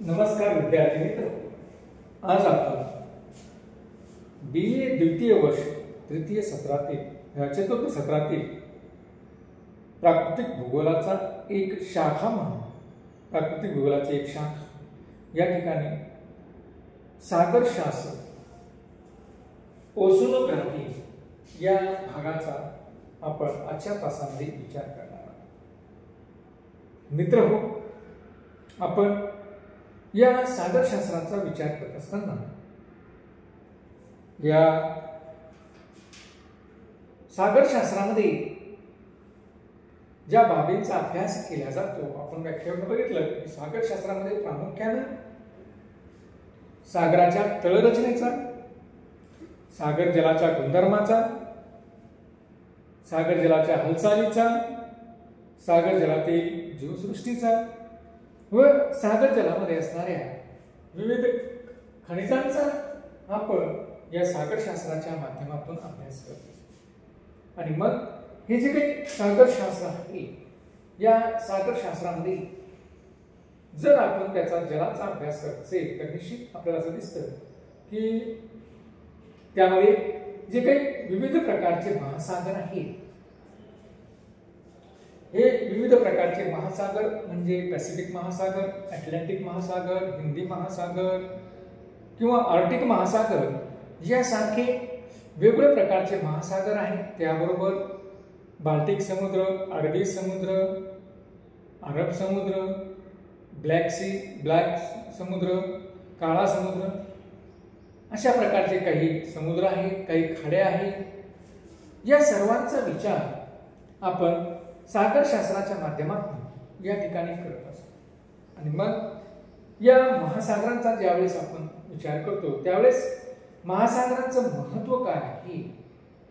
नमस्कार विद्यार्थी मित्र, आज आपण BA द्वितीय वर्ष तृतीय सत्रातील चतुर्थ सत्रातील प्राकृतिक भूगोलाचा एक शाखा म्हणून प्राकृतिक भूगोलाची एक शाखा या ठिकाणी सागरशास्त्र ओशोनोग्राफी या भागाचा आपण आजच्या तासामध्ये विचार करणार आहोत। मित्रहो, आपण या सागरशास्त्राचा विचार करत असताना या सागरशास्त्रामध्ये ज्या बाबींचा अभ्यास केला जातो, आपण व्याख्यान बघितलं की सागरशास्त्रामध्ये प्रामुख्याने सागराच्या तळरचनेचा, सागर जलाच्या गुणधर्माचा, सागर जलाच्या हालचालीचा, सागर जलातील जीवसृष्टीचा व सागर जलामध्ये असणाऱ्या विविध खनिजांचा आपण या सागरशास्त्राच्या माध्यमातून अभ्यास करतो। आणि मग हे जे काही सागरशास्त्र आहे, या सागरशास्त्रामध्ये जर आपण त्याचा जलाचा अभ्यास करत असेल तर निश्चित आपल्याला असं दिसतं की त्यामध्ये जे काही विविध प्रकारचे महासागर आहेत, हे विविध प्रकारचे महासागर म्हणजे पॅसिफिक महासागर, अटलांटिक महासागर, हिंदी महासागर किंवा आर्क्टिक महासागर यासारखे वेगवेगळ्या प्रकारचे महासागर आहेत। त्याबरोबर बाल्टिक समुद्र, अरबी समुद्र, अरब समुद्र, ब्लॅक समुद्र, काळा समुद्र अशा प्रकारचे काही समुद्र आहेत, काही खाड्या आहेत। या सर्वांचा विचार आपण सागरशास्त्राच्या माध्यमातून या ठिकाणी करत असतो। आणि मग या महासागरांचा ज्यावेळेस आपण विचार करतो त्यावेळेस महासागरांचं महत्त्व काय आहे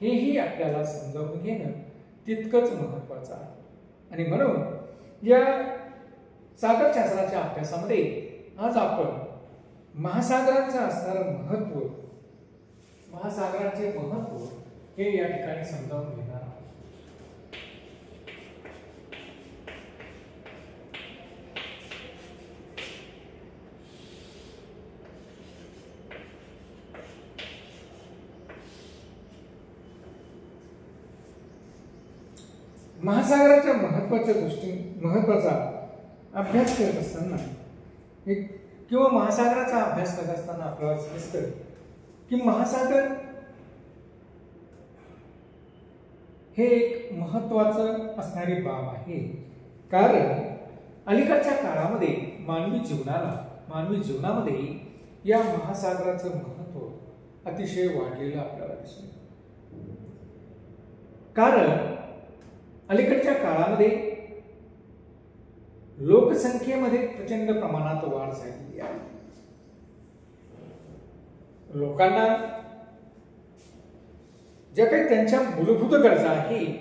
हेही आपल्याला समजावून घेणं तितकंच महत्त्वाचं आहे। आणि म्हणून या सागरशास्त्राच्या अभ्यासामध्ये आज आपण महासागरांचं असणारं महत्त्व, महासागरांचे महत्त्व हे या ठिकाणी समजावून घेणार आहोत। महासागराच्या महत्त्वाचा अभ्यास करत असताना किंवा महासागराचा अभ्यास करत असताना आपल्याला दिसतं की महासागर हे एक महत्त्वाचं असणारी बाब आहे। कारण अलीकडच्या काळामध्ये मानवी जीवनामध्ये या महासागराचं महत्त्व अतिशय वाढलेलं आपल्याला दिसतं। कारण अलीकडच्या काळामध्ये लोकसंख्येमध्ये प्रचंड प्रमाणात वाढ झालेली आहे। लोकांना ज्या काही त्यांच्या मूलभूत गरजा आहेत,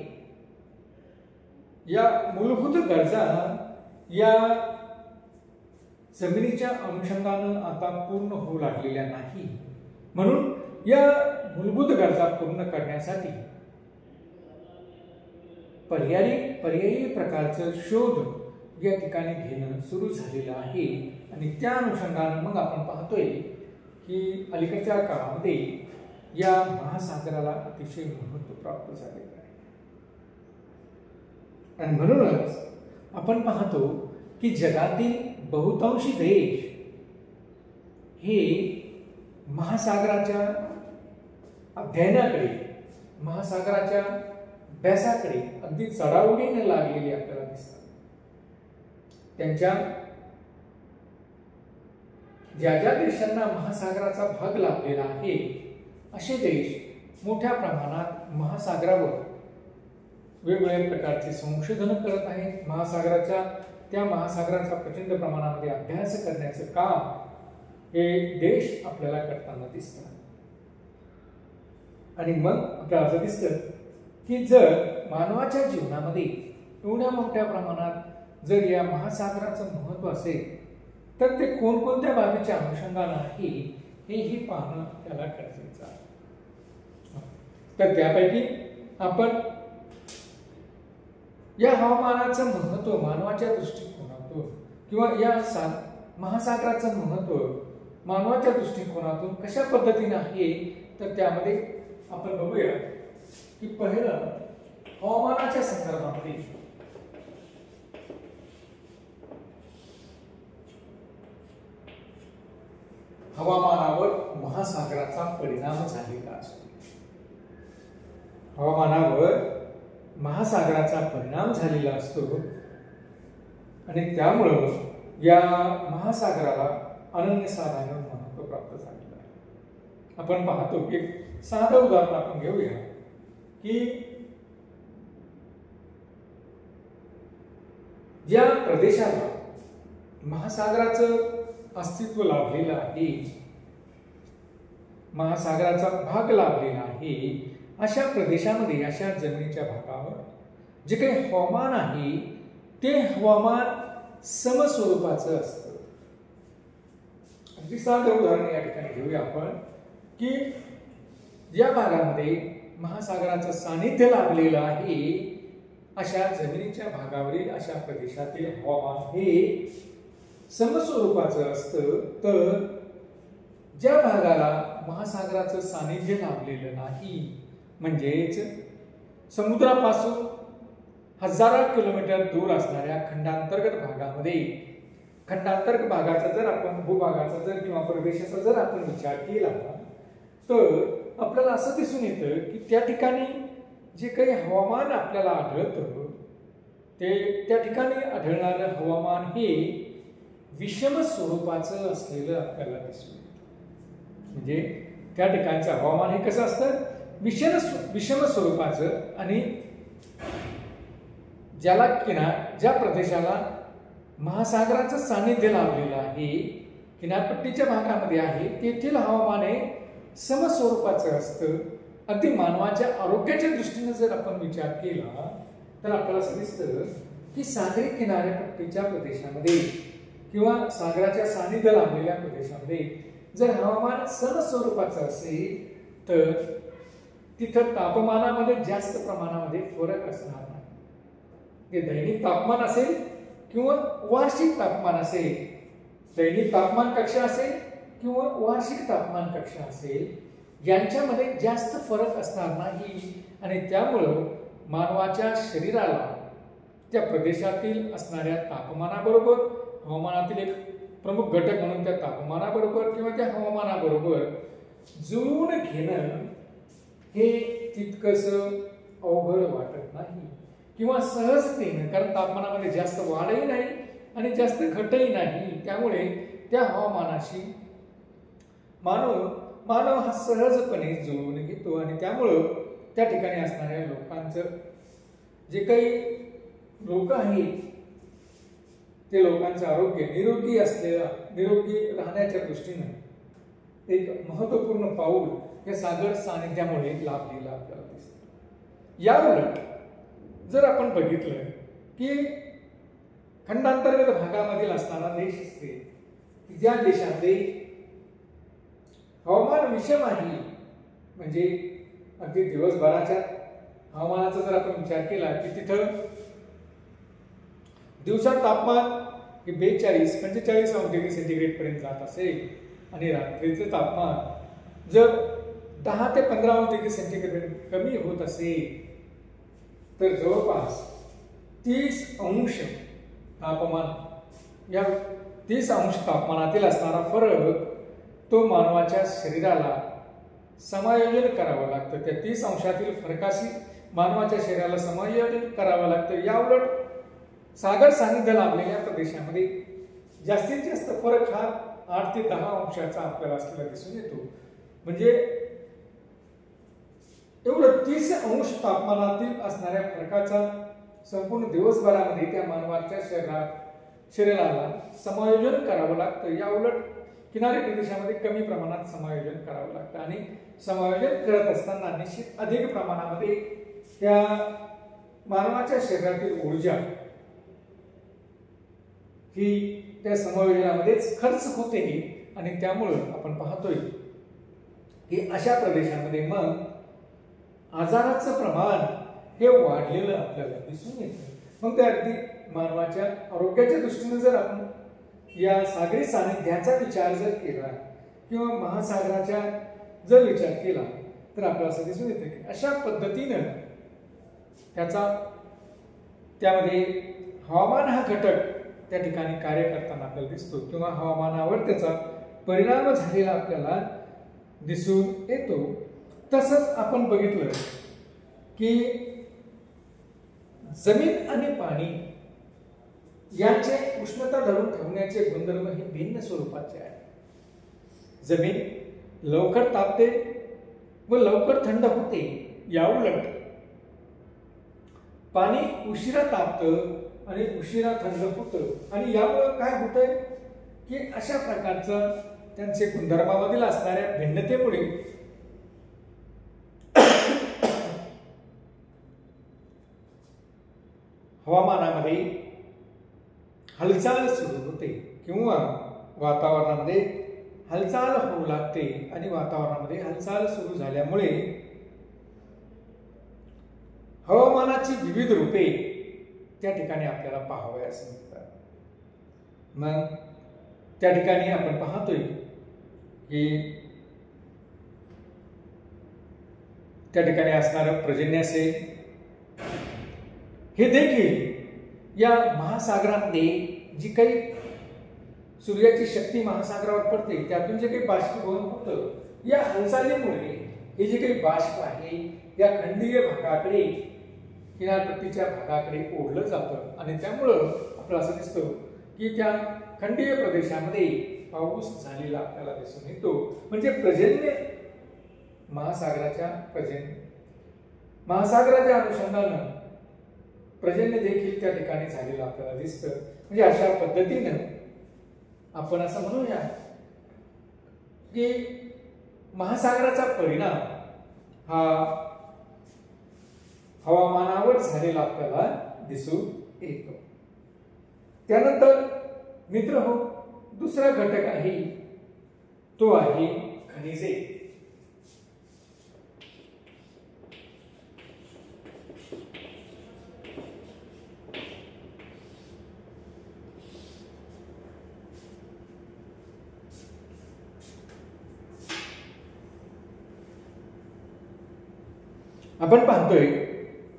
या मूलभूत गरजा या जमिनीच्या अनुषंगानं आता पूर्ण होऊ लागलेल्या नाही। म्हणून या मूलभूत गरजा पूर्ण करण्यासाठी पर्यायी प्रकारचं शोध या ठिकाणी घेणं सुरू झालेलं आहे। आणि त्या अनुषंगानं मग आपण पाहतोय की अलीकडच्या काळामध्ये या महासागराला अतिशय महत्त्व प्राप्त झालेलं आहे। आणि म्हणूनच आपण पाहतो की जगातील बहुतांशी देश हे महासागराच्या अध्ययनाकडे, महासागराच्या अभ्यासाकडे अगदी चढाओढीने लागलेली आपल्याला दिसतात। त्यांच्या ज्या देशांना महासागराचा भाग लाभलेला आहे असे देश मोठ्या प्रमाणात महासागरावर वेगवेगळ्या प्रकारचे संशोधन करत आहेत। त्या महासागराचा प्रचंड प्रमाणामध्ये अभ्यास करण्याचं काम हे देश आपल्याला करताना दिसतात। आणि मग आपल्याला असं दिसतं की जर मानवाच्या जीवनामध्ये एवढ्या मोठ्या प्रमाणात जर या महासागराचं महत्त्व असेल तर ते कोणकोणत्या बाबीच्या अनुषंगानं आहे हेही पाहणं त्याला गरजेचं आहे। तर त्यापैकी आपण या हवामानाचं महत्त्व मानवाच्या दृष्टिकोनातून किंवा या महासागराचं महत्त्व मानवाच्या दृष्टिकोनातून कशा पद्धतीने आहे, तर त्यामध्ये आपण बघूया की पहिलं हवामानाच्या संदर्भामध्ये हवामानावर महासागराचा परिणाम झालेला असतो. हवामानावर महासागराचा परिणाम झालेला असतो आणि त्यामुळं या महासागराला अनन्यसाधारण महत्त्व प्राप्त झालेलं आहे. आपण पाहतो की साधं उदाहरण आपण घेऊया की ज्या प्रदेशाला महासागराचं अस्तित्व लाभलेलं आहे, महासागराचा भाग लाभलेला आहे, अशा प्रदेशामध्ये, अशा जमिनीच्या भागावर जे काही हवामान आहे ते हवामान समस्वरूपाचं असतं. अगदी साधं उदाहरण या ठिकाणी घेऊया आपण की ज्या भागामध्ये महासागराचं सानिध्य लाभलेलं आहे अशा जमिनीच्या भागावरील अशा प्रदेशातील हवामान हे समस्वरूपाचं असतं. तर ज्या भागाला महासागराचं सानिध्य लाभलेलं नाही, म्हणजेच समुद्रापासून हजारो किलोमीटर दूर असणाऱ्या खंडांतर्गत भागामध्ये, खंडांतर्गत भागाचा जर आपण, भूभागाचा जर किंवा प्रदेशाचा जर आपण विचार केला तर आपल्याला असं दिसून येतं की त्या ठिकाणी जे काही हवामान आपल्याला आढळतं ते त्या ठिकाणी आढळणारं हवामान हे विषम स्वरूपाचं असलेलं आपल्याला दिसून येतं. म्हणजे त्या ठिकाणचं हवामान हे कसं असतं, विषम स्वरूपाचं. आणि ज्याला ज्या प्रदेशाला महासागराचं सानिध्य लाभलेलं आहे, किनारपट्टीच्या भागामध्ये आहे, तेथील हवामान हे समस्वरूपाचं असतं. अगदी मानवाच्या आरोग्याच्या दृष्टीने जर आपण विचार केला तर आपल्याला असं दिसतं की सागरी किनारपट्टीच्या प्रदेशामध्ये किंवा सागराच्या सानिध्य लाभलेल्या प्रदेशामध्ये जर हवामान समस्वरूपाचं असेल तर तिथं तापमानामध्ये जास्त प्रमाणामध्ये फरक असणार नाही. ते दैनिक तापमान असेल किंवा वार्षिक तापमान असेल, दैनिक तापमान कक्षा असेल किंवा वार्षिक तापमान कक्षा असेल, यांच्यामध्ये जास्त फरक असणार नाही. आणि त्यामुळं मानवाच्या शरीराला त्या प्रदेशातील असणाऱ्या तापमानाबरोबर, हवामानातील एक प्रमुख घटक म्हणून त्या तापमानाबरोबर किंवा त्या हवामानाबरोबर जुळवून घेणं हे तितकंस अवघड वाटत नाही किंवा सहजतेनं, कारण तापमानामध्ये जास्त वाढही नाही आणि जास्त घटही नाही. त्यामुळे त्या हवामानाशी मानव हा सहजपणे जुळवून घेतो आणि त्यामुळं त्या ठिकाणी असणाऱ्या लोकांचं जे काही लोक आहेत ते लोकांचं आरोग्य निरोगी राहण्याच्या दृष्टीनं एक महत्वपूर्ण पाऊल या सागर सानिध्यामुळे लाभलेलं आपल्याला दिसतं. याउलट जर आपण बघितलं की खंडांतर्गत भागामधील असणारा देश असते, ज्या देशामध्ये हवामान विषम आहे, म्हणजे अगदी दिवसभराच्या हवामानाचा जर आपण विचार केला की तिथं दिवसात तापमान हे 42-45 अंश डिग्री सेंटीग्रेड पर्यंत जात असेल आणि रात्रीचं तापमान जर 10 ते 15 अंश डिग्री सेंटीग्रेड कमी होत असेल तर जवळपास 30 अंश तापमान, या 30 अंश तापमानातील असणारा फरक तो मानवाच्या शरीराला समायोजन करावं लागतं. त्या 30 अंशातील फरकाशी मानवाच्या शरीराला समायोजन करावं लागतं. याउलट सागर सानिध्य लाभलेल्या प्रदेशामध्ये जास्तीत जास्त फरक हा 8 ते 10 अंशाचा आपल्याला असलेला दिसून येतो. म्हणजे एवढं 30 अंश तापमानातील असणाऱ्या फरकाचा संपूर्ण दिवसभरामध्ये त्या मानवाच्या शरीराला समायोजन करावं लागतं. याउलट किनारी प्रदेशामध्ये कमी प्रमाणात समायोजन करावं लागतं आणि समायोजन करत असताना निश्चित अधिक प्रमाणामध्ये त्या मानवाच्या शरीरातील ऊर्जा ही त्या समायोजनामध्येच खर्च होते आणि त्यामुळं आपण पाहतोय की अशा प्रदेशामध्ये मग आजाराचं प्रमाण हे वाढलेलं आपल्याला दिसून येतं. मग ते अगदी मानवाच्या आरोग्याच्या दृष्टीने जर आपण या सागरी सानिध्याचा विचार जर केला किंवा महासागराचा जर विचार केला तर आपल्याला असं दिसून येतं की अशा पद्धतीनं त्यामध्ये हवामान हा घटक त्या ठिकाणी कार्य करताना आपल्याला दिसतो किंवा हवामानावर त्याचा परिणाम झालेला आपल्याला दिसून येतो. तसंच आपण बघितलं की जमीन आणि पाणी यांचे उष्णता धरून ठेवण्याचे गुणधर्म हे भिन्न स्वरूपाचे आहेत. जमीन लवकर तापते व लवकर थंड होते, याउलट पाणी उशिरा तापतं आणि उशिरा थंड होतं. आणि यामुळे काय होतंय की अशा प्रकारचं त्यांचे गुणधर्मामधील असणाऱ्या भिन्नतेमुळे हवामानामध्ये हालचाल सुरू होते किंवा वातावरणामध्ये हालचाल होऊ लागते. आणि वातावरणामध्ये हालचाल सुरू झाल्यामुळे हवामानाची विविध रूपे त्या ठिकाणी आपल्याला पाहावयास मिळतात. मग त्या ठिकाणी आपण पाहतोय की त्या ठिकाणी असणारं पर्जन्यासे हे देखील या महासागरामध्ये जी काही सूर्याची शक्ती महासागरावर पडते त्यातून जे काही बाष्पीभवन होतं, या हालचालीमुळे हे जे काही बाष्प आहे या खंडीय भागाकडे किनारपट्टीच्या भागाकडे ओढलं जातं. आणि त्यामुळं आपल्याला असं दिसतं की त्या खंडीय प्रदेशामध्ये पाऊस झालेला आपल्याला दिसून येतो. म्हणजे महासागराच्या अनुषंगानं पर्जन्य देखील त्या ठिकाणी झालेलं आपल्याला दिसतं. म्हणजे अशा पद्धतीनं आपण असं म्हणूया की महासागराचा परिणाम हा हवामानावर झालेला आपल्याला दिसून येतो. त्यानंतर मित्र हो, दुसरा घटक आहे तो आहे खनिजे. आपण पाहतोय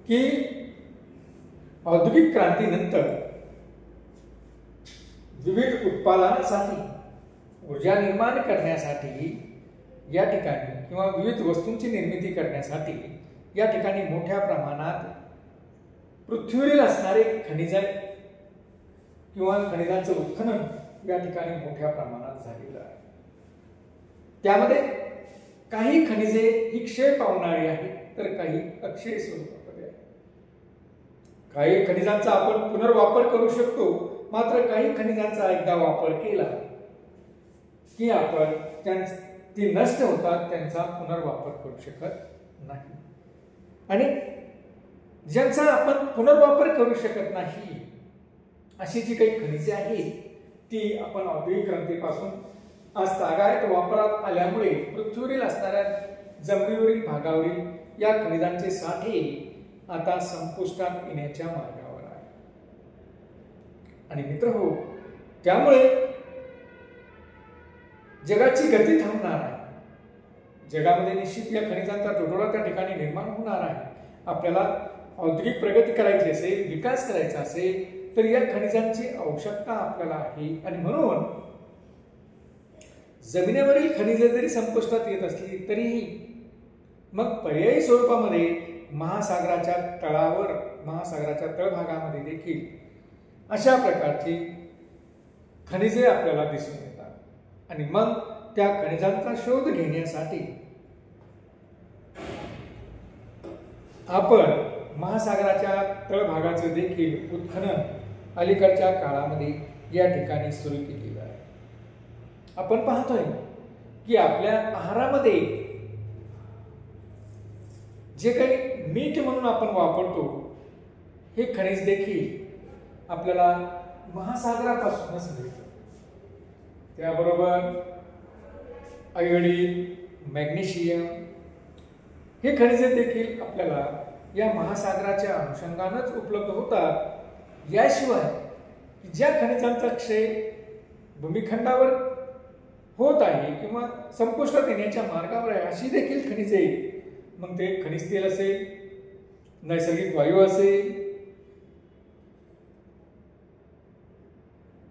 की औद्योगिक क्रांतीनंतर विविध उत्पादनासाठी ऊर्जा निर्माण करण्यासाठी या ठिकाणी किंवा विविध वस्तूंची निर्मिती करण्यासाठी या ठिकाणी मोठ्या प्रमाणात पृथ्वीवरील असणारे खनिज किंवा खनिजांचं उत्खनन या ठिकाणी मोठ्या प्रमाणात झालेलं आहे. त्यामध्ये काही खनिजे ही क्षय पावणारी आहेत तर काही अक्षय स्वरूपामध्ये आहेत. काही खनिजांचा आपण पुनर्वापर करू शकतो, मात्र काही खनिजांचा एकदा वापर केला की आपण ती नष्ट होतात, त्यांचा पुनर्वापर करू शकत नाही. आणि ज्यांचा आपण पुनर्वापर करू शकत नाही अशी जी काही खनिजे आहेत ती आपण औद्योगिक क्रांतीपासून आज तागायत वापरात आल्यामुळे पृथ्वीवरील असणाऱ्या जमिनीवरील भागावरील या खनिजांचे साठे आता संपुष्टात येण्याच्या मार्गावर आहे. आणि मित्र हो, त्यामुळे जगाची गती थांबणार आहे. जगामध्ये निश्चित या खनिजांचा तुटवडा त्या ठिकाणी निर्माण होणार आहे. आपल्याला औद्योगिक प्रगती करायची असेल, विकास करायचा असेल तर या खनिजांची आवश्यकता आपल्याला आहे. आणि म्हणून जमिनीवरील खनिजे जरी संपुष्टात येत असली तरीही मग पर्यायी स्वरूपामध्ये महासागराच्या तळावर, महासागराच्या तळभागामध्ये देखील अशा प्रकारची खनिजे आपल्याला दिसून येतात. आणि मग त्या खनिजांचा शोध घेण्यासाठी आपण महासागराच्या तळभागाचे देखील उत्खनन अलीकडच्या काळामध्ये या ठिकाणी सुरू केलेलं आहे. आपण पाहतोय की आपल्या आहारामध्ये जे काही मीठ म्हणून आपण वापरतो हे खनिज देखील आपल्याला महासागरापासूनच मिळतं. त्याबरोबर आयोडीन, मॅग्नेशियम हे खनिजे देखील आपल्याला या महासागराच्या अनुषंगानच उपलब्ध होतात. याशिवाय ज्या खनिजांचा क्षय भूमिखंडावर होत आहे किंवा संपुष्टात येण्याच्या मार्गावर आहे अशी देखील खनिजे, मग ते खनिज तेल असेल, नैसर्गिक वायू असेल,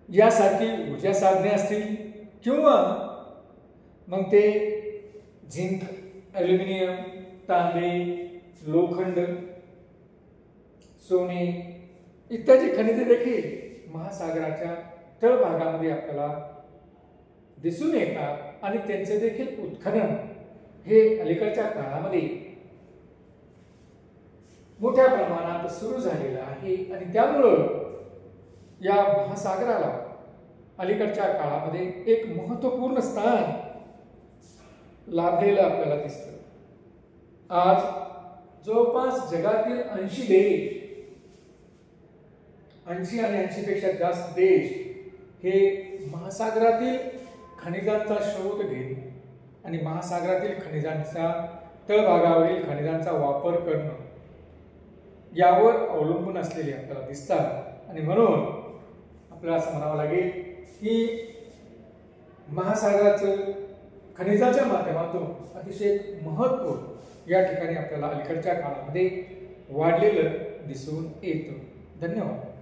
यासारखी ऊर्जा साधने असतील किंवा मग ते झिंक, ॲल्युमिनियम, तांबे, लोखंड, सोने इत्यादी खनिजे देखील महासागराच्या तळभागामध्ये आपल्याला दिसून येतात आणि त्यांचे देखील उत्खनन हे अलीकडच्या काळामध्ये मोठ्या प्रमाणात सुरू झालेलं आहे आणि त्यामुळं या महासागराला अलीकडच्या काळामध्ये एक महत्त्वपूर्ण स्थान लाभलेलं आपल्याला दिसतं. आज जवळपास जगातील 80 देश, 80 आणि 80 पेक्षा जास्त देश हे महासागरातील खनिजांचा शोध घेत आणि महासागरातील खनिजांचा तळभागावरील खनिजांचा वापर करणं यावर अवलंबून असलेले आपल्याला दिसतात. आणि म्हणून आपल्याला असं म्हणावं लागेल की महासागराचं खनिजाच्या माध्यमातून अतिशय महत्त्व या ठिकाणी आपल्याला अलीकडच्या काळामध्ये वाढलेलं दिसून येतं. धन्यवाद.